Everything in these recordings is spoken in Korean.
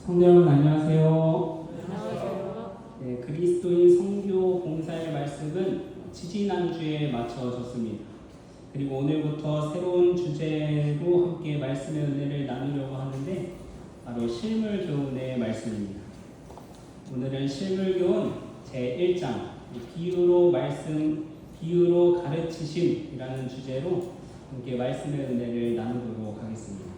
성도 여러분 안녕하세요. 안녕하세요. 네, 그리스도인 성교 봉사의 말씀은 지지난주에 마쳐졌습니다. 그리고 오늘부터 새로운 주제로 함께 말씀의 은혜를 나누려고 하는데 바로 실물교훈의 말씀입니다. 오늘은 실물교훈 제1장 비유로 가르치심이라는 주제로 함께 말씀의 은혜를 나누도록 하겠습니다.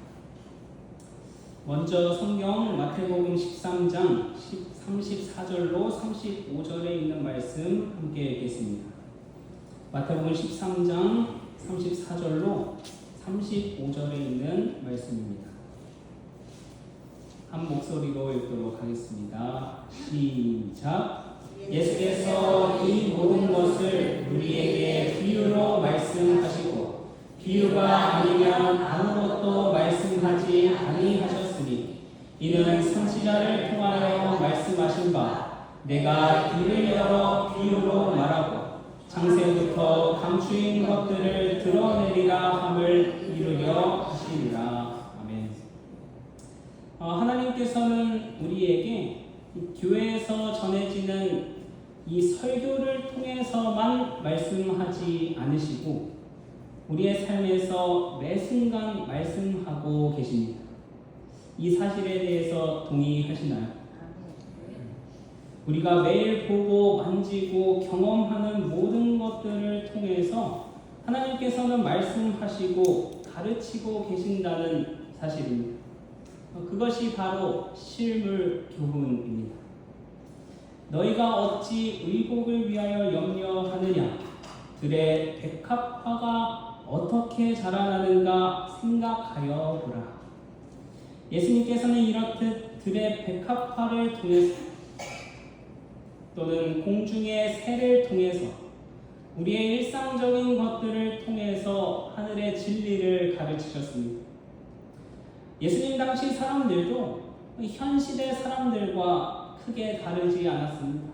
먼저 성경 마태복음 13장 34절로 35절에 있는 말씀 함께 읽겠습니다. 마태복음 13장 34절로 35절에 있는 말씀입니다. 한 목소리로 읽도록 하겠습니다. 시작. 예수께서 이 모든 것을 우리에게 비유로 말씀하시고 비유가 아니면 아무것도 말씀하지 아니하셨으니 이는 선지자를 통하여 말씀하신 바 내가 입을 열어 비유로 말하고 창세부터 감추인 것들을 드러내리라 함을 이루려 하시리라. 아멘. 하나님께서는 우리에게 교회에서 전해지는 이 설교를 통해서만 말씀하지 않으시고 우리의 삶에서 매 순간 말씀하고 계십니다. 이 사실에 대해서 동의하시나요? 우리가 매일 보고 만지고 경험하는 모든 것들을 통해서 하나님께서는 말씀하시고 가르치고 계신다는 사실입니다. 그것이 바로 실물 교훈입니다. 너희가 어찌 의복을 위하여 염려하느냐? 들의 백합화가 어떻게 자라나는가 생각하여 보라. 예수님께서는 이렇듯 들의 백합화를 통해서 또는 공중의 새를 통해서 우리의 일상적인 것들을 통해서 하늘의 진리를 가르치셨습니다. 예수님 당시 사람들도 현 시대 사람들과 크게 다르지 않았습니다.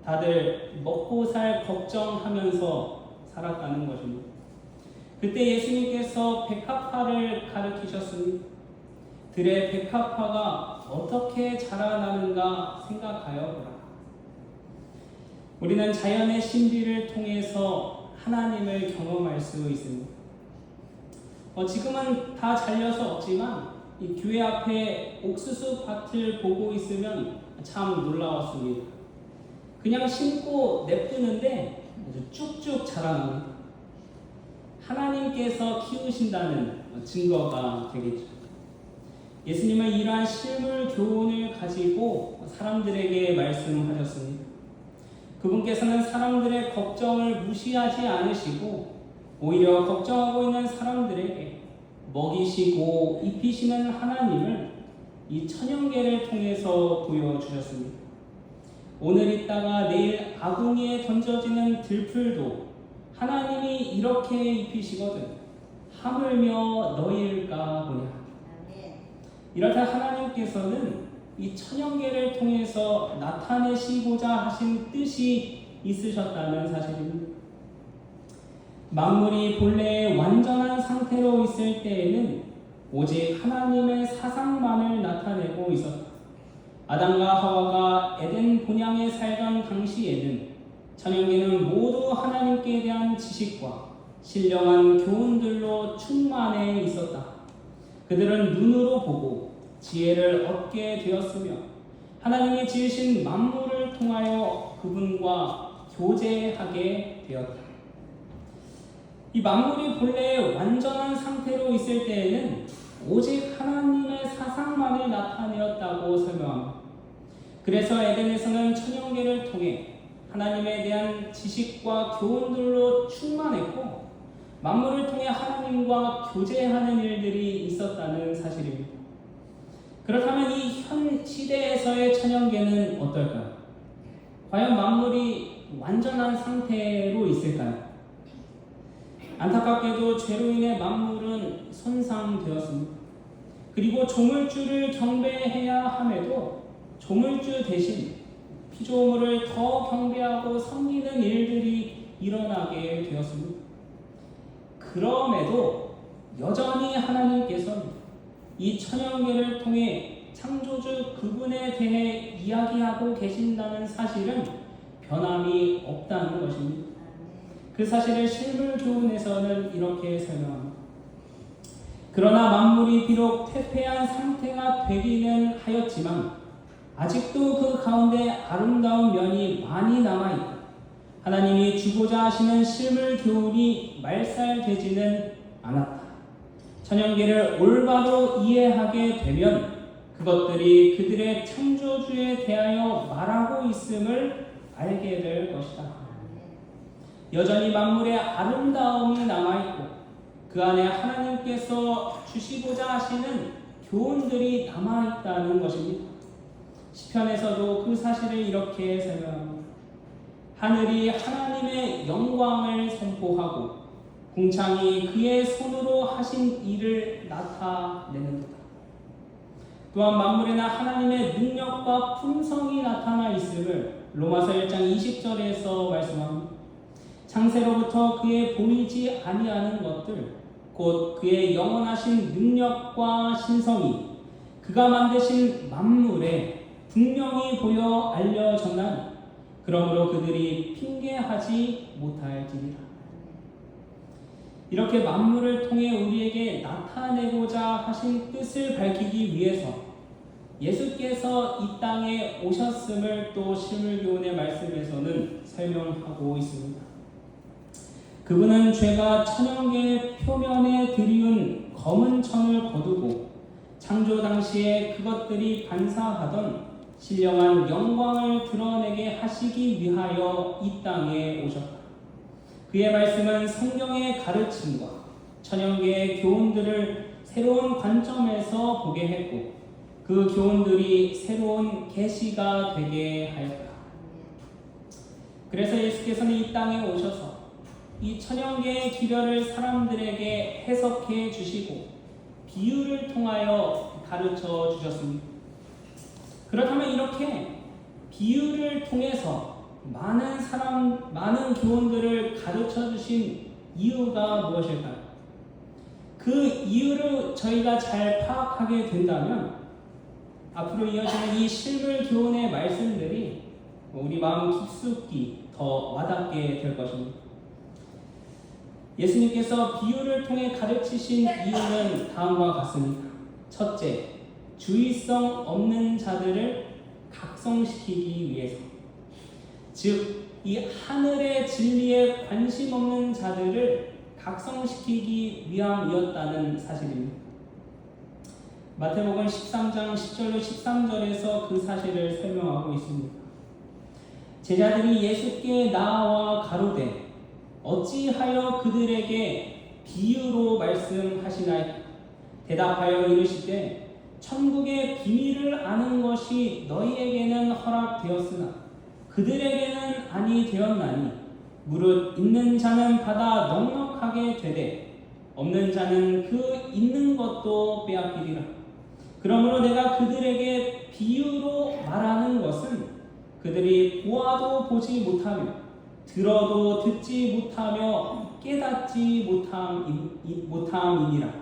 다들 먹고 살 걱정하면서 살았다는 것입니다. 그때 예수님께서 백합화를 가르치셨습니다. 들의 백합화가 어떻게 자라나는가 생각하여 보라. 우리는 자연의 신비를 통해서 하나님을 경험할 수 있습니다. 지금은 다 잘려서 없지만 이 교회 앞에 옥수수 밭을 보고 있으면 참 놀라웠습니다. 그냥 심고 냅두는데 아주 쭉쭉 자라납니다. 하나님께서 키우신다는 증거가 되겠죠. 예수님은 이러한 실물 교훈을 가지고 사람들에게 말씀하셨습니다. 그분께서는 사람들의 걱정을 무시하지 않으시고 오히려 걱정하고 있는 사람들에게 먹이시고 입히시는 하나님을 이 천연계를 통해서 보여주셨습니다. 오늘 있다가 내일 아궁이에 던져지는 들풀도 하나님이 이렇게 입히시거든 하물며 너희일까 보냐. 이렇다 하나님께서는 이 천연계를 통해서 나타내시고자 하신 뜻이 있으셨다는 사실입니다. 만물이 본래의 완전한 상태로 있을 때에는 오직 하나님의 사상만을 나타내고 있었다. 아담과 하와가 에덴 본향에 살던 당시에는 천연계는 모두 하나님께 대한 지식과 신령한 교훈들로 충만해 있었다. 그들은 눈으로 보고 지혜를 얻게 되었으며 하나님이 지으신 만물을 통하여 그분과 교제하게 되었다. 이 만물이 본래 완전한 상태로 있을 때에는 오직 하나님의 사상만을 나타내었다고 설명합니다. 그래서 에덴에서는 천연계를 통해 하나님에 대한 지식과 교훈들로 충만했고 만물을 통해 하나님과 교제하는 일들이 있었다는 사실입니다. 그렇다면 이 현 시대에서의 천연계는 어떨까요? 과연 만물이 완전한 상태로 있을까요? 안타깝게도 죄로 인해 만물은 손상되었습니다. 그리고 조물주를 경배해야 함에도 조물주 대신 피조물을 더 경배하고 섬기는 일들이 일어나게 되었습니다. 그럼에도 여전히 하나님께서는 이 천연계를 통해 창조주 그분에 대해 이야기하고 계신다는 사실은 변함이 없다는 것입니다. 그 사실을 실물교훈에서는 이렇게 설명합니다. 그러나 만물이 비록 퇴폐한 상태가 되기는 하였지만 아직도 그 가운데 아름다운 면이 많이 남아있고 하나님이 주고자 하시는 실물교훈이 말살되지는 않았다. 천연계를 올바로 이해하게 되면 그것들이 그들의 창조주에 대하여 말하고 있음을 알게 될 것이다. 여전히 만물의 아름다움이 남아있고 그 안에 하나님께서 주시고자 하시는 교훈들이 남아있다는 것입니다. 시편에서도 그 사실을 이렇게 설명합니다. 하늘이 하나님의 영광을 선포하고 궁창이 그의 손으로 하신 일을 나타내는도다. 또한 만물에나 하나님의 능력과 품성이 나타나 있음을 로마서 1장 20절에서 말씀합니다. 창세로부터 그의 보이지 아니하는 것들 곧 그의 영원하신 능력과 신성이 그가 만드신 만물에 분명히 보여 알려졌나니 그러므로 그들이 핑계하지 못할지니라. 이렇게 만물을 통해 우리에게 나타내고자 하신 뜻을 밝히기 위해서 예수께서 이 땅에 오셨음을 또 실물교훈의 말씀에서는 설명하고 있습니다. 그분은 죄가 천연계의 표면에 들이운 검은 천을 거두고 창조 당시에 그것들이 반사하던 신령한 영광을 드러내게 하시기 위하여 이 땅에 오셨다. 그의 말씀은 성경의 가르침과 천연계의 교훈들을 새로운 관점에서 보게 했고 그 교훈들이 새로운 계시가 되게 하였다. 그래서 예수께서는 이 땅에 오셔서 이 천연계의 기별을 사람들에게 해석해 주시고 비유를 통하여 가르쳐 주셨습니다. 그렇다면 이렇게 비유를 통해서 많은 교훈들을 가르쳐 주신 이유가 무엇일까요? 그 이유를 저희가 잘 파악하게 된다면 앞으로 이어지는 이 실물 교훈의 말씀들이 우리 마음 깊숙이 더 와닿게 될 것입니다. 예수님께서 비유를 통해 가르치신 이유는 다음과 같습니다. 첫째, 주의성 없는 자들을 각성시키기 위해서, 즉 이 하늘의 진리에 관심 없는 자들을 각성시키기 위함이었다는 사실입니다. 마태복음 13장 10절로 13절에서 그 사실을 설명하고 있습니다. 제자들이 예수께 나와 가로되 어찌하여 그들에게 비유로 말씀하시나이까? 대답하여 이르시되 천국의 비밀을 아는 것이 너희에게는 허락되었으나 그들에게는 아니 되었나니 무릇 있는 자는 받아 넉넉하게 되되 없는 자는 그 있는 것도 빼앗기리라. 그러므로 내가 그들에게 비유로 말하는 것은 그들이 보아도 보지 못하며 들어도 듣지 못하며 깨닫지 못함이니라.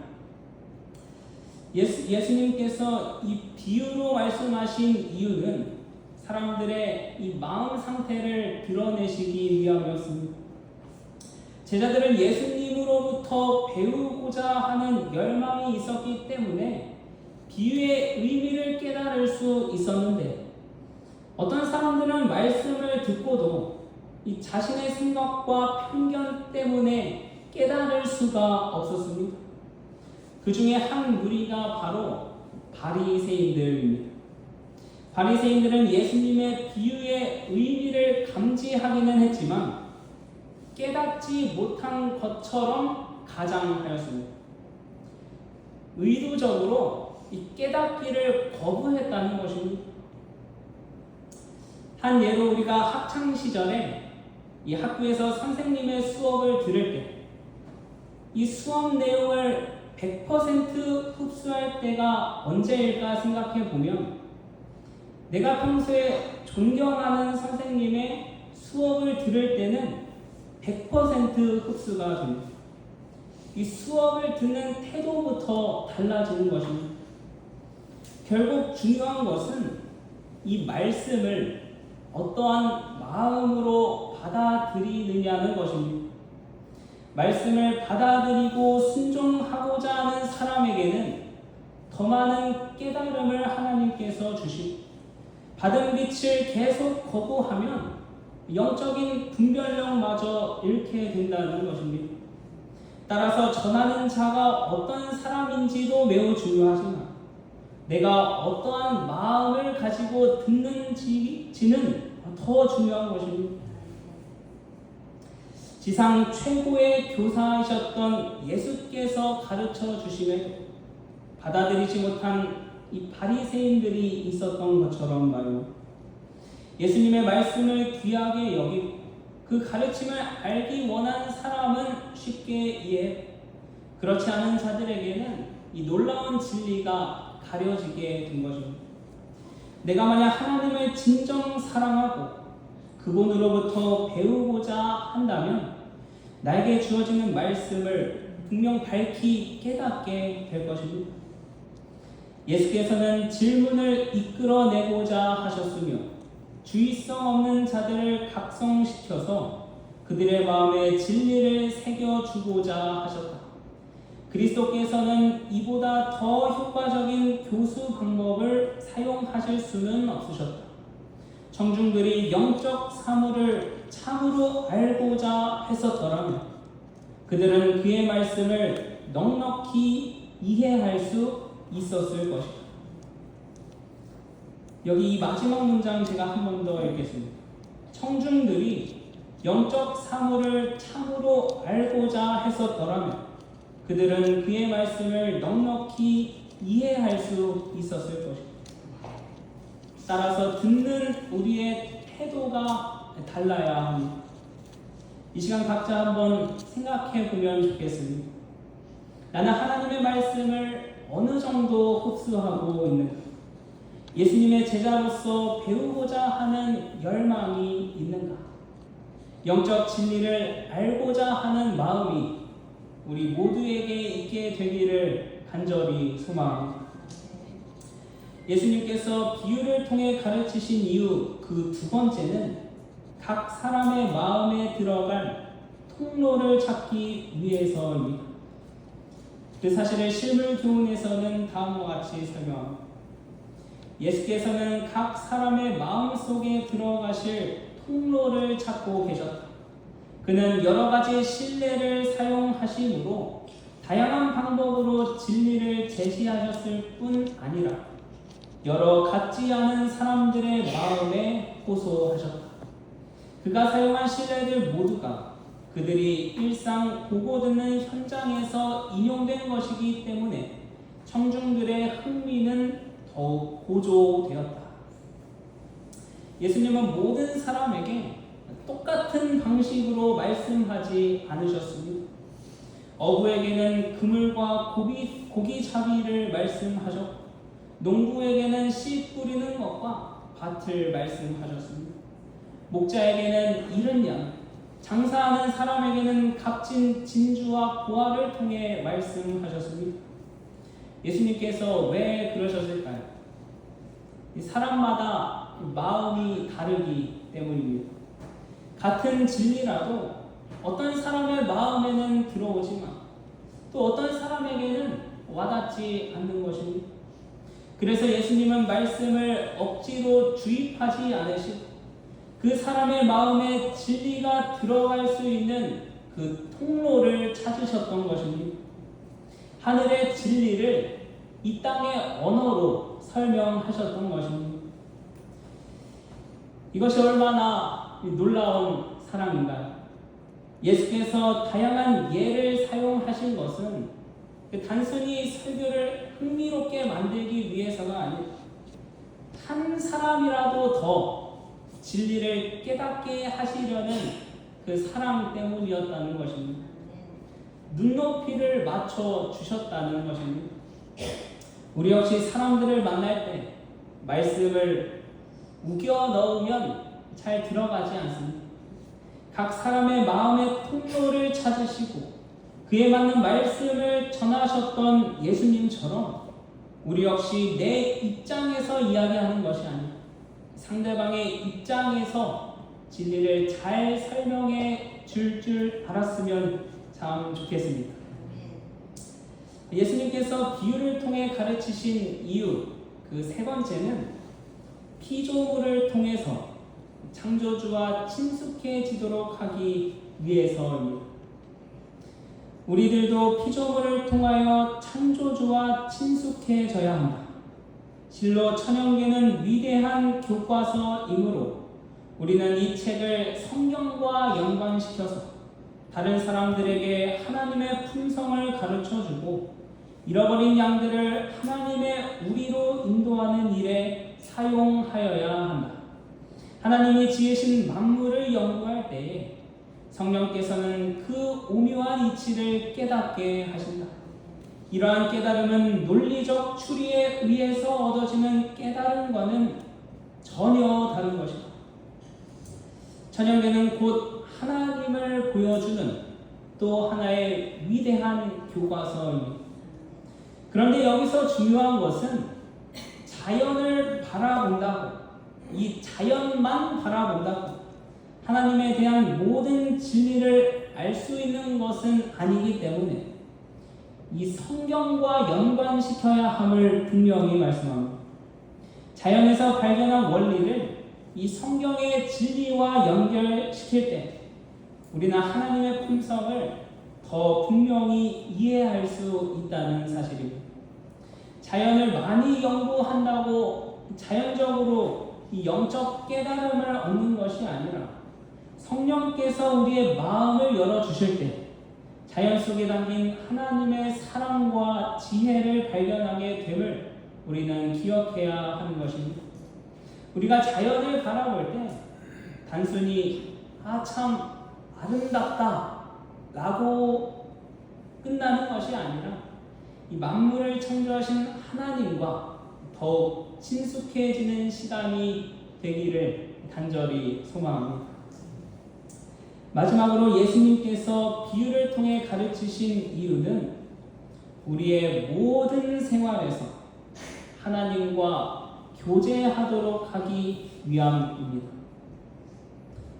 예수님께서 이 비유로 말씀하신 이유는 사람들의 이 마음 상태를 드러내시기 위함이었습니다. 제자들은 예수님으로부터 배우고자 하는 열망이 있었기 때문에 비유의 의미를 깨달을 수 있었는데 어떤 사람들은 말씀을 듣고도 이 자신의 생각과 편견 때문에 깨달을 수가 없었습니다. 그 중에 한 무리가 바로 바리새인들입니다. 바리새인들은 예수님의 비유의 의미를 감지하기는 했지만 깨닫지 못한 것처럼 가장하였습니다. 의도적으로 이 깨닫기를 거부했다는 것입니다. 한 예로 우리가 학창 시절에 이 학교에서 선생님의 수업을 들을 때 이 수업 내용을 100% 흡수할 때가 언제일까 생각해 보면 내가 평소에 존경하는 선생님의 수업을 들을 때는 100% 흡수가 됩니다. 이 수업을 듣는 태도부터 달라지는 것입니다. 결국 중요한 것은 이 말씀을 어떠한 마음으로 받아들이느냐는 것입니다. 말씀을 받아들이고 순종하고자 하는 사람에게는 더 많은 깨달음을 하나님께서 주시고, 받은 빛을 계속 거부하면 영적인 분별력마저 잃게 된다는 것입니다. 따라서 전하는 자가 어떤 사람인지도 매우 중요하지만 내가 어떠한 마음을 가지고 듣는지는 더 중요한 것입니다. 지상 최고의 교사이셨던 예수께서 가르쳐 주심에 받아들이지 못한 이 바리새인들이 있었던 것처럼 말이요, 예수님의 말씀을 귀하게 여기고 그 가르침을 알기 원하는 사람은 쉽게 이해해, 그렇지 않은 자들에게는 이 놀라운 진리가 가려지게 된 것입니다. 내가 만약 하나님을 진정 사랑하고 그분으로부터 배우고자 한다면 나에게 주어지는 말씀을 분명 밝히 깨닫게 될 것입니다. 예수께서는 질문을 이끌어내고자 하셨으며 주의성 없는 자들을 각성시켜서 그들의 마음에 진리를 새겨주고자 하셨다. 그리스도께서는 이보다 더 효과적인 교수 방법을 사용하실 수는 없으셨다. 청중들이 영적 사물을 참으로 알고자 했었더라면 그들은 그의 말씀을 넉넉히 이해할 수 있었을 것이다. 여기 이 마지막 문장 제가 한 번 더 읽겠습니다. 청중들이 영적 사물을 참으로 알고자 했었더라면 그들은 그의 말씀을 넉넉히 이해할 수 있었을 것이다. 따라서 듣는 우리의 태도가 달라야 합니다. 이 시간 각자 한번 생각해 보면 좋겠습니다. 나는 하나님의 말씀을 어느 정도 흡수하고 있는가? 예수님의 제자로서 배우고자 하는 열망이 있는가? 영적 진리를 알고자 하는 마음이 우리 모두에게 있게 되기를 간절히 소망합니다. 예수님께서 비유를 통해 가르치신 이유 그 두 번째는 각 사람의 마음에 들어갈 통로를 찾기 위해서입니다. 그 사실을 실물교훈에서는 다음과 같이 설명합니다. 예수께서는 각 사람의 마음속에 들어가실 통로를 찾고 계셨다. 그는 여러 가지 신뢰를 사용하심으로 다양한 방법으로 진리를 제시하셨을 뿐 아니라 여러 같지 않은 사람들의 마음에 호소하셨다. 그가 사용한 신뢰들 모두가 그들이 일상 보고 듣는 현장에서 인용된 것이기 때문에 청중들의 흥미는 더욱 고조되었다. 예수님은 모든 사람에게 똑같은 방식으로 말씀하지 않으셨습니다. 어부에게는 그물과 고기잡이를 말씀하셨고 농부에게는 씨 뿌리는 것과 밭을 말씀하셨습니다. 목자에게는 이른 양, 장사하는 사람에게는 값진 진주와 보화를 통해 말씀하셨습니다. 예수님께서 왜 그러셨을까요? 사람마다 마음이 다르기 때문입니다. 같은 진리라도 어떤 사람의 마음에는 들어오지만 또 어떤 사람에게는 와닿지 않는 것입니다. 그래서 예수님은 말씀을 억지로 주입하지 않으시고 그 사람의 마음에 진리가 들어갈 수 있는 그 통로를 찾으셨던 것입니다. 하늘의 진리를 이 땅의 언어로 설명하셨던 것입니다. 이것이 얼마나 놀라운 사랑인가요? 예수께서 다양한 예를 사용하신 것은 단순히 설교를 흥미롭게 만들기 위해서가 아니라 한 사람이라도 더 진리를 깨닫게 하시려는 그 사랑 때문이었다는 것입니다. 눈높이를 맞춰 주셨다는 것입니다. 우리 역시 사람들을 만날 때 말씀을 우겨 넣으면 잘 들어가지 않습니다. 각 사람의 마음의 통로를 찾으시고 그에 맞는 말씀을 전하셨던 예수님처럼 우리 역시 내 입장에서 이야기하는 것이 아니라 상대방의 입장에서 진리를 잘 설명해 줄 알았으면 참 좋겠습니다. 예수님께서 비유를 통해 가르치신 이유 그 세 번째는 피조물을 통해서 창조주와 친숙해지도록 하기 위해서입니다. 우리들도 피조물을 통하여 창조주와 친숙해져야 한다. 실로 천연계는 위대한 교과서이므로 우리는 이 책을 성경과 연관시켜서 다른 사람들에게 하나님의 품성을 가르쳐주고 잃어버린 양들을 하나님의 우리로 인도하는 일에 사용하여야 한다. 하나님이 지으신 만물을 연구할 때에 성령께서는 그 오묘한 이치를 깨닫게 하신다. 이러한 깨달음은 논리적 추리에 의해서 얻어지는 깨달음과는 전혀 다른 것이다. 천연계는 곧 하나님을 보여주는 또 하나의 위대한 교과서입니다. 그런데 여기서 중요한 것은 자연을 바라본다고, 이 자연만 바라본다고 하나님에 대한 모든 진리를 알 수 있는 것은 아니기 때문에 이 성경과 연관시켜야 함을 분명히 말씀합니다. 자연에서 발견한 원리를 이 성경의 진리와 연결시킬 때 우리는 하나님의 품성을 더 분명히 이해할 수 있다는 사실입니다. 자연을 많이 연구한다고 자연적으로 이 영적 깨달음을 얻는 것이 아니라 성령께서 우리의 마음을 열어주실 때 자연 속에 담긴 하나님의 사랑과 지혜를 발견하게 됨을 우리는 기억해야 하는 것입니다. 우리가 자연을 바라볼 때 단순히 참 아름답다 라고 끝나는 것이 아니라 이 만물을 창조하신 하나님과 더욱 친숙해지는 시간이 되기를 간절히 소망합니다. 마지막으로 예수님께서 비유를 통해 가르치신 이유는 우리의 모든 생활에서 하나님과 교제하도록 하기 위함입니다.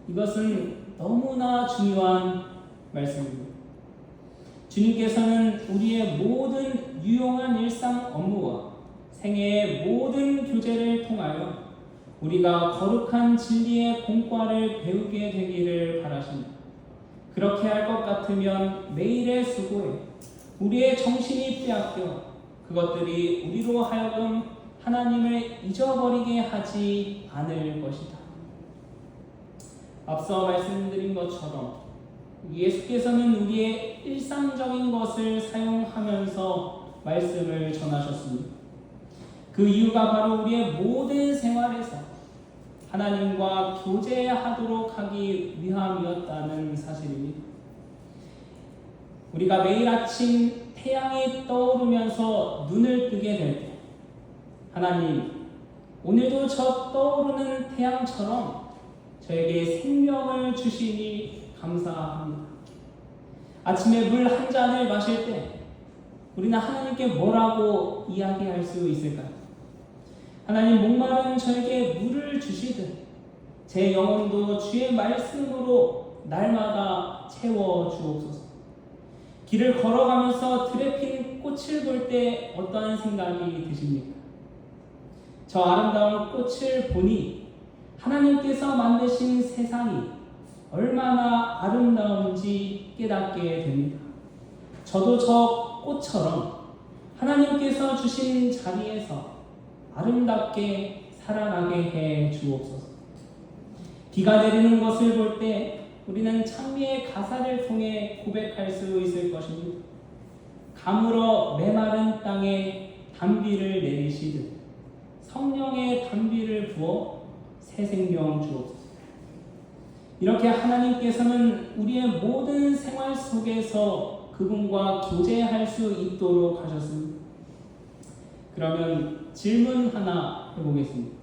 이것은 너무나 중요한 말씀입니다. 주님께서는 우리의 모든 유용한 일상 업무와 생애의 모든 교제를 통하여 우리가 거룩한 진리의 공과를 배우게 되기를 바라십니다. 그렇게 할 것 같으면 매일의 수고에 우리의 정신이 빼앗겨 그것들이 우리로 하여금 하나님을 잊어버리게 하지 않을 것이다. 앞서 말씀드린 것처럼 예수께서는 우리의 일상적인 것을 사용하면서 말씀을 전하셨습니다. 그 이유가 바로 우리의 모든 생활에서 하나님과 교제하도록 하기 위함이었다는 사실입니다. 우리가 매일 아침 태양이 떠오르면서 눈을 뜨게 될 때 하나님, 오늘도 저 떠오르는 태양처럼 저에게 생명을 주시니 감사합니다. 아침에 물 한 잔을 마실 때 우리는 하나님께 뭐라고 이야기할 수 있을까요? 하나님, 목마른 저에게 물을 주시듯 제 영혼도 주의 말씀으로 날마다 채워 주옵소서. 길을 걸어가면서 들에 핀 꽃을 볼 때 어떠한 생각이 드십니까? 저 아름다운 꽃을 보니 하나님께서 만드신 세상이 얼마나 아름다운지 깨닫게 됩니다. 저도 저 꽃처럼 하나님께서 주신 자리에서 아름답게 살아가게 해 주옵소서. 비가 내리는 것을 볼 때 우리는 찬미의 가사를 통해 고백할 수 있을 것입니다. 가물어 메마른 땅에 단비를 내리시듯 성령의 단비를 부어 새 생명 주옵소서. 이렇게 하나님께서는 우리의 모든 생활 속에서 그분과 교제할 수 있도록 하셨습니다. 그러면 질문 하나 해보겠습니다.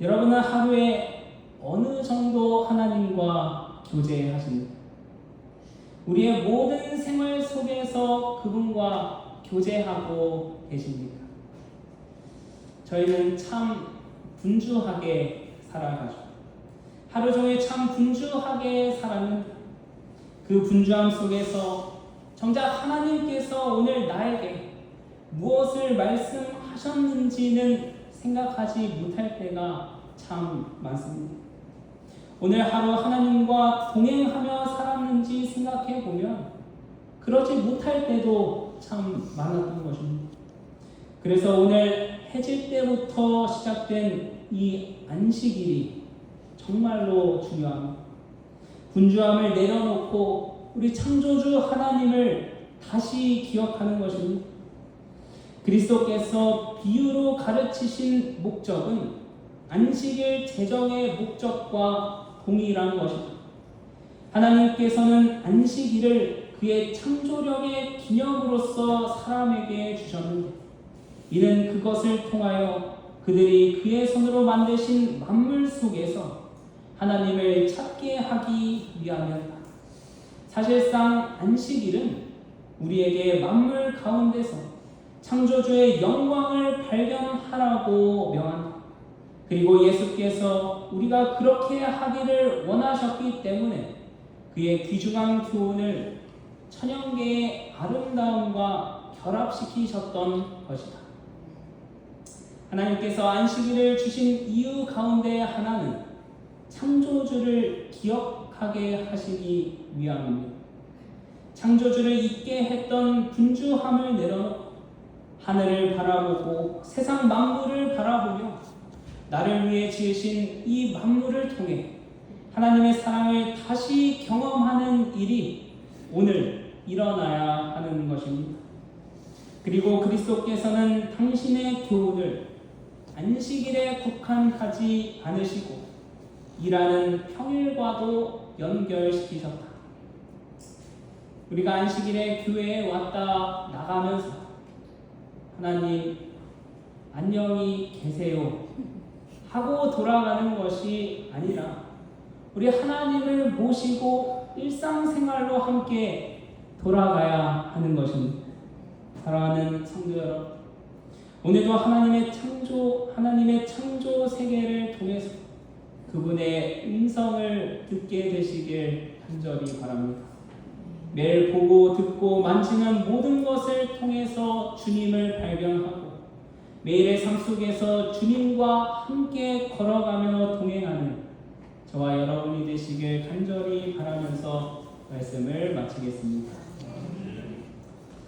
여러분은 하루에 어느 정도 하나님과 교제하십니까? 우리의 모든 생활 속에서 그분과 교제하고 계십니까? 저희는 참 분주하게 살아가죠. 하루 종일 참 분주하게 살았는데 그 분주함 속에서 정작 하나님께서 오늘 나에게 무엇을 말씀하셨는지는 생각하지 못할 때가 참 많습니다. 오늘 하루 하나님과 동행하며 살았는지 생각해 보면 그러지 못할 때도 참 많았던 것입니다. 그래서 오늘 해질 때부터 시작된 이 안식일이 정말로 중요합니다. 분주함을 내려놓고 우리 창조주 하나님을 다시 기억하는 것입니다. 그리스도께서 비유로 가르치신 목적은 안식일 제정의 목적과 동일한 것입니다. 하나님께서는 안식일을 그의 창조력의 기념으로서 사람에게 주셨는데 이는 그것을 통하여 그들이 그의 손으로 만드신 만물 속에서 하나님을 찾게 하기 위함이었다. 사실상 안식일은 우리에게 만물 가운데서 창조주의 영광을 발견하라고 명한다. 그리고 예수께서 우리가 그렇게 하기를 원하셨기 때문에 그의 귀중한 교훈을 천연계의 아름다움과 결합시키셨던 것이다. 하나님께서 안식일을 주신 이유 가운데 하나는 창조주를 기억하게 하시기 위함입니다. 창조주를 잊게 했던 분주함을 내려놓고 하늘을 바라보고 세상 만물을 바라보며 나를 위해 지으신 이 만물을 통해 하나님의 사랑을 다시 경험하는 일이 오늘 일어나야 하는 것입니다. 그리고 그리스도께서는 당신의 교훈을 안식일에 국한하지 않으시고 일하는 평일과도 연결시키셨다. 우리가 안식일에 교회에 왔다 나가면서 하나님 안녕히 계세요 하고 돌아가는 것이 아니라 우리 하나님을 모시고 일상생활로 함께 돌아가야 하는 것입니다. 사랑하는 성도 여러분, 오늘도 하나님의 창조 세계를 통해서 그분의 음성을 듣게 되시길 간절히 바랍니다. 매일 보고 듣고 만지는 모든 것을 통해서 주님을 발견하고 매일의 삶 속에서 주님과 함께 걸어가며 동행하는 저와 여러분이 되시길 간절히 바라면서 말씀을 마치겠습니다.